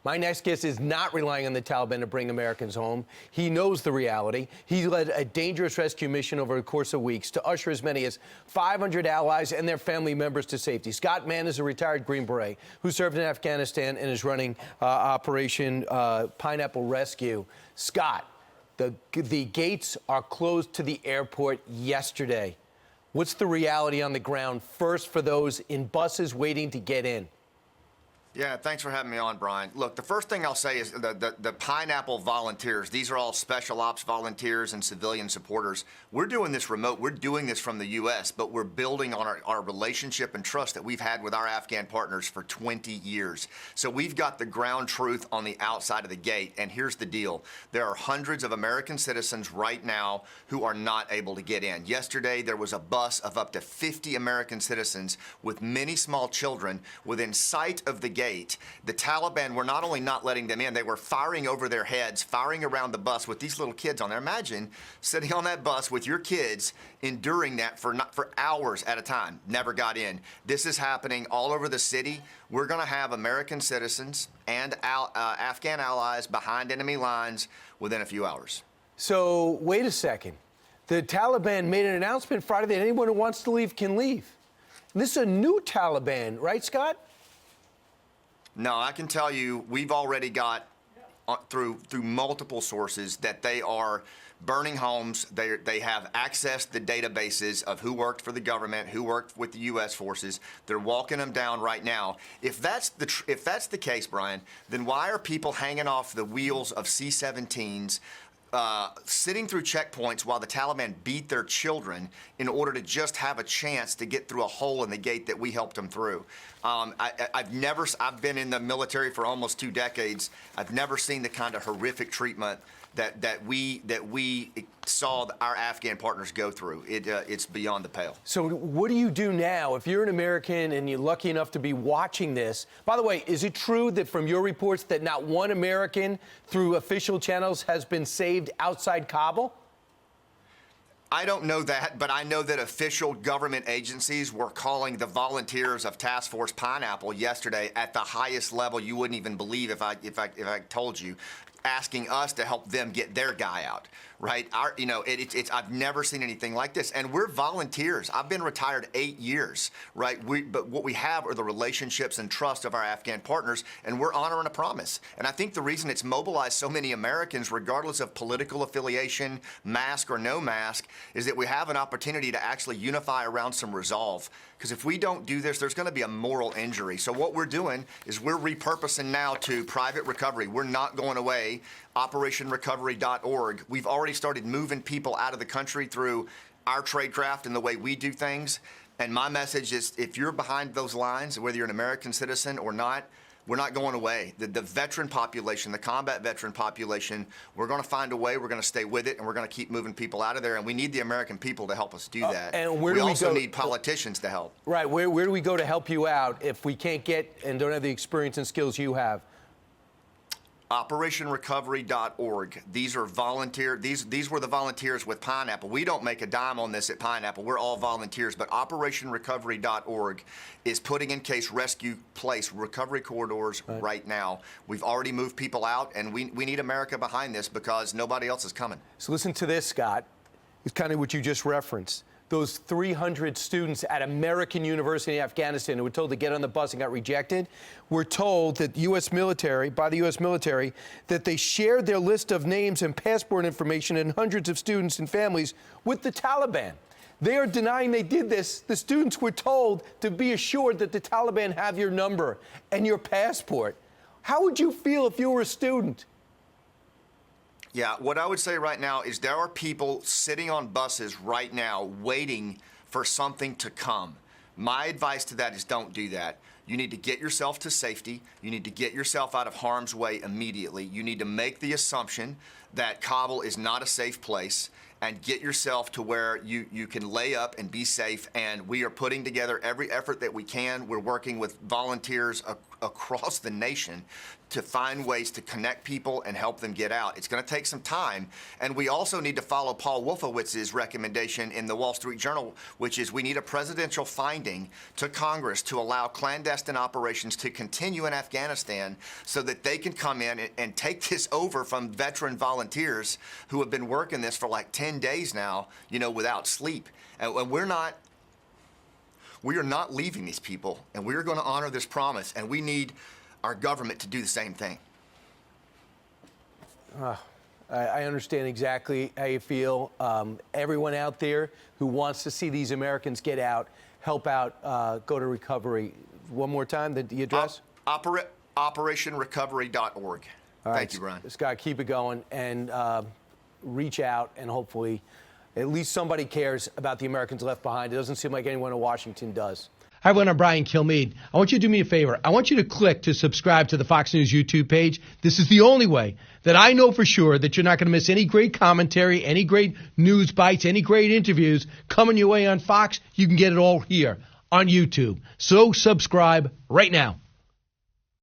My next guest is not relying on the Taliban to bring Americans home. He knows the reality. He led a dangerous rescue mission over the course of weeks to usher as many as 500 allies and their family members to safety. Scott Mann is a retired Green Beret who served in Afghanistan and is running Operation Pineapple Rescue. Scott, the gates are closed to the airport yesterday. What's the reality on the ground, first for those in buses waiting to get in? Yeah, thanks for having me on, Brian. Look, the first thing I'll say is the Pineapple volunteers, these are all special ops volunteers and civilian supporters. We're doing this remote. We're doing this from the U.S., but we're building on our relationship and trust that we've had with our Afghan partners for 20 years. So we've got the ground truth on the outside of the gate, and here's the deal. There are hundreds of American citizens right now who are not able to get in. Yesterday, there was a bus of up to 50 American citizens with many small children within sight of the gate. The Taliban were not only not letting them in, they were firing over their heads, firing around the bus with these little kids on there. Imagine sitting on that bus with your kids, enduring that for hours at a time. Never got in. This is happening all over the city. We're going to have American citizens and Afghan allies behind enemy lines within a few hours. So wait a second. The Taliban made an announcement Friday that anyone who wants to leave can leave. This is a new Taliban, right, Scott? No, I can tell you we've already got through multiple sources that they are burning homes. They have accessed the databases of who worked for the government, who worked with the U.S. forces. They're walking them down right now. If that's the case, Brian, then why are people hanging off the wheels of C-17s? Sitting through checkpoints while the Taliban beat their children in order to just have a chance to get through a hole in the gate that we helped them through. I've been in the military for almost 2 decades. I've never seen the kind of horrific treatment that we saw our Afghan partners go through. It's beyond the pale. So what do you do now if you're an American and you're lucky enough to be watching this? By the way, is it true that from your reports that not one American through official channels has been saved outside Kabul? I don't know that, but I know that official government agencies were calling the volunteers of Task Force Pineapple yesterday at the highest level you wouldn't even believe if I told you, asking us to help them get their guy out, right? I've never seen anything like this, and we're volunteers. I've been retired 8 years, right? But what we have are the relationships and trust of our Afghan partners, and we're honoring a promise. And I think the reason it's mobilized so many Americans, regardless of political affiliation, mask or no mask, is that we have an opportunity to actually unify around some resolve. Because if we don't do this, there's going to be a moral injury. So what we're doing is we're repurposing now to private recovery. We're not going away. OperationRecovery.org. We've already started moving people out of the country through our tradecraft and the way we do things. And my message is, if you're behind those lines, whether you're an American citizen or not, we're not going away. The veteran population, the combat veteran population, we're going to find a way, we're going to stay with it, and we're going to keep moving people out of there. And we need the American people to help us do that. And where we do we also go? need politicians to help. Right. Where do we go to help you out if we can't get and don't have the experience and skills you have? OperationRecovery.org. These are volunteer. These were the volunteers with Pineapple. We don't make a dime on this at Pineapple. We're all volunteers. But OperationRecovery.org is putting in case rescue place recovery corridors right now. We've already moved people out, and we need America behind this because nobody else is coming. So listen to this, Scott. It's kind of what you just referenced. Those 300 students at American University in Afghanistan who were told to get on the bus and got rejected, were told that by the U.S. military, that they shared their list of names and passport information and hundreds of students and families with the Taliban. They are denying they did this. The students were told to be assured that the Taliban have your number and your passport. How would you feel if you were a student? Yeah, what I would say right now is there are people sitting on buses right now waiting for something to come. My advice to that is don't do that. You need to get yourself to safety. You need to get yourself out of harm's way immediately. You need to make the assumption that Kabul is not a safe place. and get yourself to where you can lay up and be safe. And we are putting together every effort that we can. We're working with volunteers across the nation to find ways to connect people and help them get out. It's going to take some time. And we also need to follow Paul Wolfowitz's recommendation in the Wall Street Journal, which is we need a presidential finding to Congress to allow clandestine operations to continue in Afghanistan so that they can come in and take this over from veteran volunteers who have been working this for like 10 days now, without sleep. And we are not leaving these people, and we are going to honor this promise, and we need our government to do the same thing. I understand exactly how you feel. Everyone out there who wants to see these Americans get out, help out, go to recovery. One more time, the address? OperationRecovery.org. Thank you, Brian. Scott, keep it going and reach out, and hopefully at least somebody cares about the Americans left behind. It doesn't seem like anyone in Washington does. Hi, everyone. I'm Brian Kilmeade. I want you to do me a favor. I want you to click to subscribe to the Fox News YouTube page. This is the only way that I know for sure that you're not going to miss any great commentary, any great news bites, any great interviews coming your way on Fox. You can get it all here on YouTube. So subscribe right now.